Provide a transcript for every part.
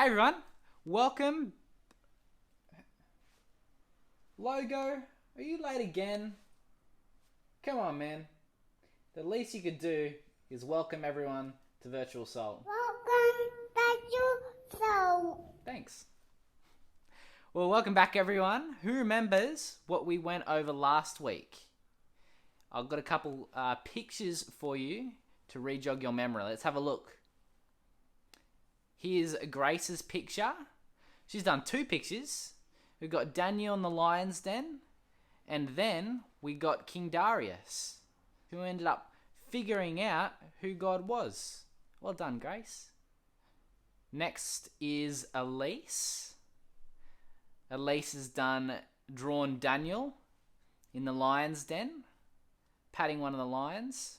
Hey everyone, welcome. Logo, are you late again? Come on, man. The least you could do is welcome everyone to Virtual Soul. Welcome to Soul. Thanks. Well, welcome back everyone. Who remembers what we went over last week? I've got a couple pictures for you to re-jog your memory. Let's have a look. Here's Grace's picture. She's done two pictures. We've got Daniel in the lion's den. And then we got King Darius, who ended up figuring out who God was. Well done, Grace. Next is Elise. Elise has drawn Daniel in the lion's den, patting one of the lions.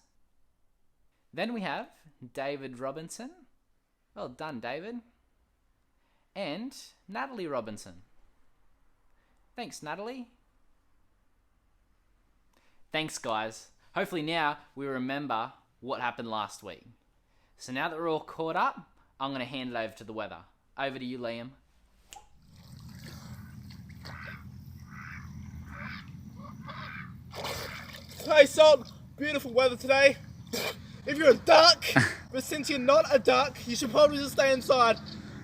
Then we have David Robinson. Well done, David. And Natalie Robinson. Thanks, Natalie. Thanks, guys. Hopefully now we remember what happened last week. So now that we're all caught up, I'm going to hand it over to the weather. Over to you, Liam. Hey Salt, beautiful weather today. If you're a duck, but since you're not a duck, you should probably just stay inside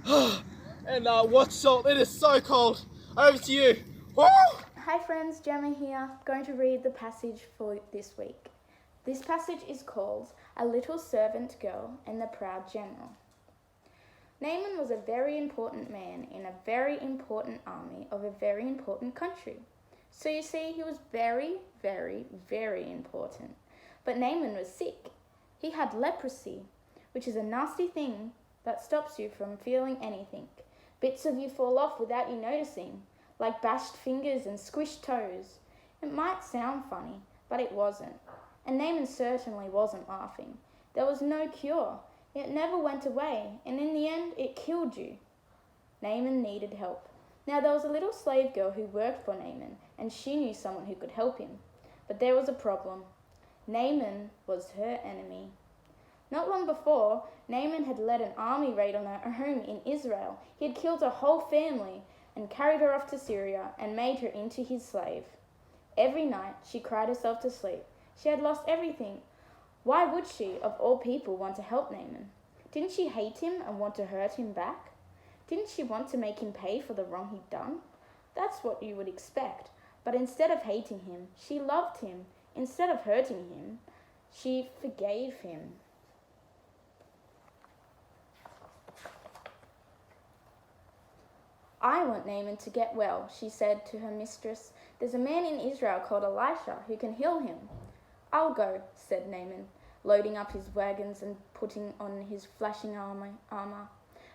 and watch Salt. It is so cold. Over to you. Woo! Hi friends, Gemma here, going to read the passage for this week. This passage is called A Little Servant Girl and the Proud General. Naaman was a very important man in a very important army of a very important country. So you see, he was very, very, very important. But Naaman was sick. He had leprosy, which is a nasty thing that stops you from feeling anything. Bits of you fall off without you noticing, like bashed fingers and squished toes. It might sound funny, but it wasn't. And Naaman certainly wasn't laughing. There was no cure. It never went away, and in the end, it killed you. Naaman needed help. Now there was a little slave girl who worked for Naaman, and she knew someone who could help him. But there was a problem. Naaman was her enemy. Not long before, Naaman had led an army raid on her home in Israel. He had killed her whole family and carried her off to Syria and made her into his slave. Every night she cried herself to sleep. She had lost everything. Why would she, of all people, want to help Naaman? Didn't she hate him and want to hurt him back? Didn't she want to make him pay for the wrong he'd done? That's what you would expect. But instead of hating him, she loved him. Instead of hurting him, she forgave him. I want Naaman to get well, she said to her mistress. There's a man in Israel called Elisha who can heal him. I'll go, said Naaman, loading up his wagons and putting on his flashing armor.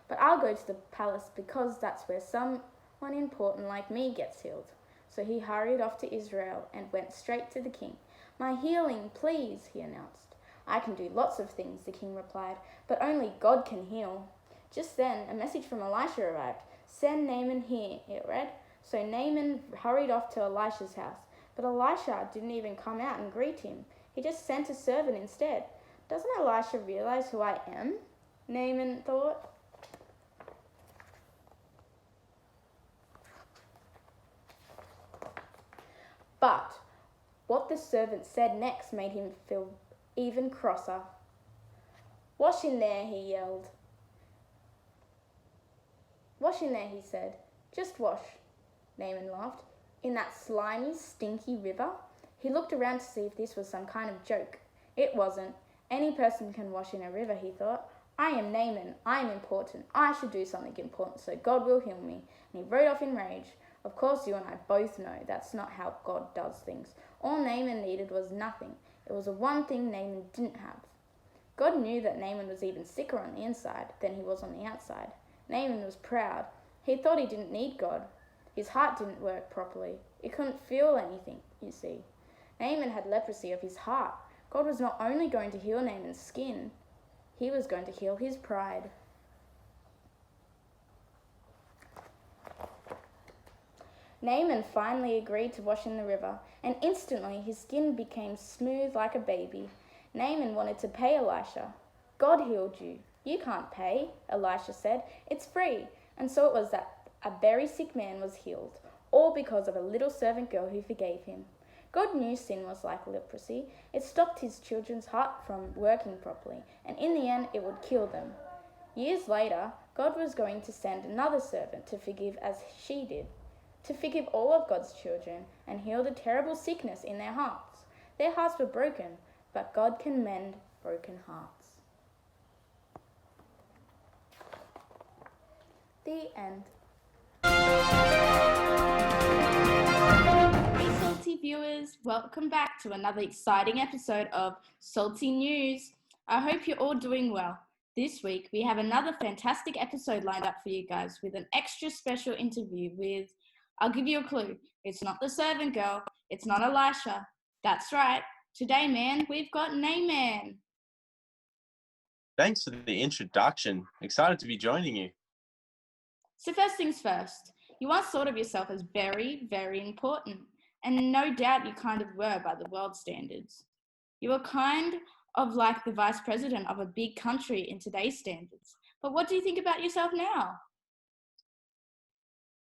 But I'll go to the palace because that's where someone important like me gets healed. So he hurried off to Israel and went straight to the king. My healing, please, he announced. I can do lots of things, the king replied, but only God can heal. Just then, a message from Elisha arrived. Send Naaman here, it read. So Naaman hurried off to Elisha's house. But Elisha didn't even come out and greet him. He just sent a servant instead. Doesn't Elisha realize who I am? Naaman thought. But what the servant said next made him feel even crosser. Wash in there, he yelled. Wash in there, he said. Just wash. Naaman laughed. In that slimy, stinky river? He looked around to see if this was some kind of joke. It wasn't. Any person can wash in a river, he thought. I am Naaman. I am important. I should do something important so God will heal me. And he rode off in rage. Of course, you and I both know that's not how God does things. All Naaman needed was nothing. It was the one thing Naaman didn't have. God knew that Naaman was even sicker on the inside than he was on the outside. Naaman was proud. He thought he didn't need God. His heart didn't work properly. It couldn't feel anything, you see. Naaman had leprosy of his heart. God was not only going to heal Naaman's skin, he was going to heal his pride. Naaman finally agreed to wash in the river, and instantly his skin became smooth like a baby. Naaman wanted to pay Elisha. God healed you. You can't pay, Elisha said. It's free. And so it was that a very sick man was healed, all because of a little servant girl who forgave him. God knew sin was like leprosy. It stopped his children's heart from working properly, and in the end it would kill them. Years later, God was going to send another servant to forgive as she did, to forgive all of God's children and heal the terrible sickness in their hearts. Their hearts were broken, but God can mend broken hearts. The end. Hey Salty viewers, welcome back to another exciting episode of Salty News. I hope you're all doing well. This week we have another fantastic episode lined up for you guys with an extra special interview with, I'll give you a clue, it's not the servant girl, it's not Elisha. That's right, today man, we've got Naaman. Thanks for the introduction. Excited to be joining you. So first things first, you once thought of yourself as very, very important, and no doubt you kind of were by the world standards. You were kind of like the vice president of a big country in today's standards. But what do you think about yourself now?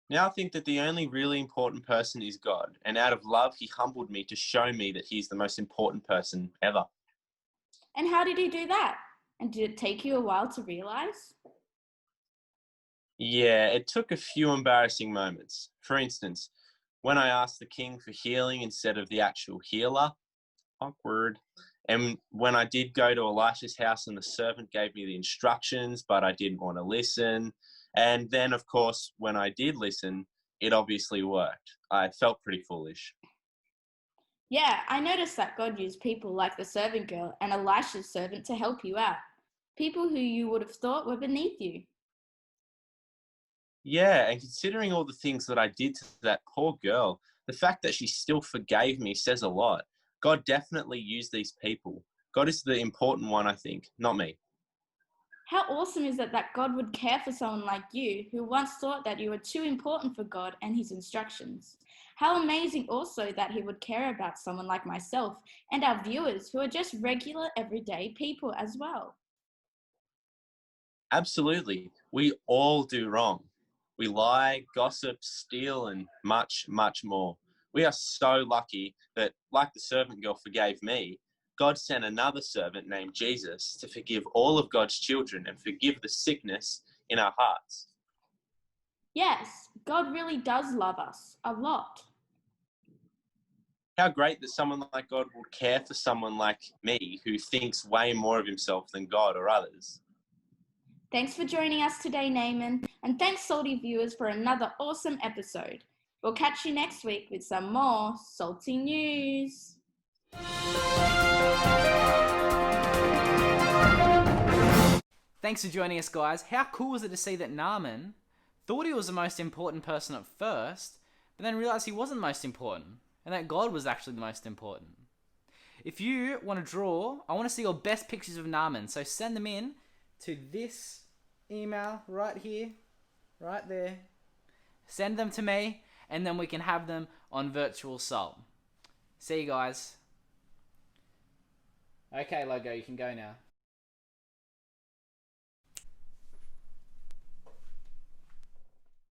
Now I think that the only really important person is God, and out of love, he humbled me to show me that he's the most important person ever. And how did he do that? And did it take you a while to realize? Yeah, it took a few embarrassing moments. For instance, when I asked the king for healing instead of the actual healer, awkward. And when I did go to Elisha's house and the servant gave me the instructions, but I didn't want to listen. And then, of course, when I did listen, it obviously worked. I felt pretty foolish. Yeah, I noticed that God used people like the servant girl and Elisha's servant to help you out. People who you would have thought were beneath you. Yeah, and considering all the things that I did to that poor girl, the fact that she still forgave me says a lot. God definitely used these people. God is the important one, I think, not me. How awesome is it that God would care for someone like you who once thought that you were too important for God and his instructions? How amazing also that he would care about someone like myself and our viewers who are just regular everyday people as well. Absolutely. We all do wrong. We lie, gossip, steal, and much, much more. We are so lucky that, like the servant girl forgave me, God sent another servant named Jesus to forgive all of God's children and forgive the sickness in our hearts. Yes, God really does love us a lot. How great that someone like God will care for someone like me who thinks way more of himself than God or others. Thanks for joining us today, Naaman, and thanks, Salty viewers, for another awesome episode. We'll catch you next week with some more Salty News. Thanks for joining us, guys. How cool was it to see that Naaman thought he was the most important person at first, but then realized he wasn't most important, and that God was actually the most important. If you want to draw, I want to see your best pictures of Naaman, so send them in to this email right here, right there. Send them to me, and then we can have them on Virtual Soul. See you guys. Okay, Logo, you can go now.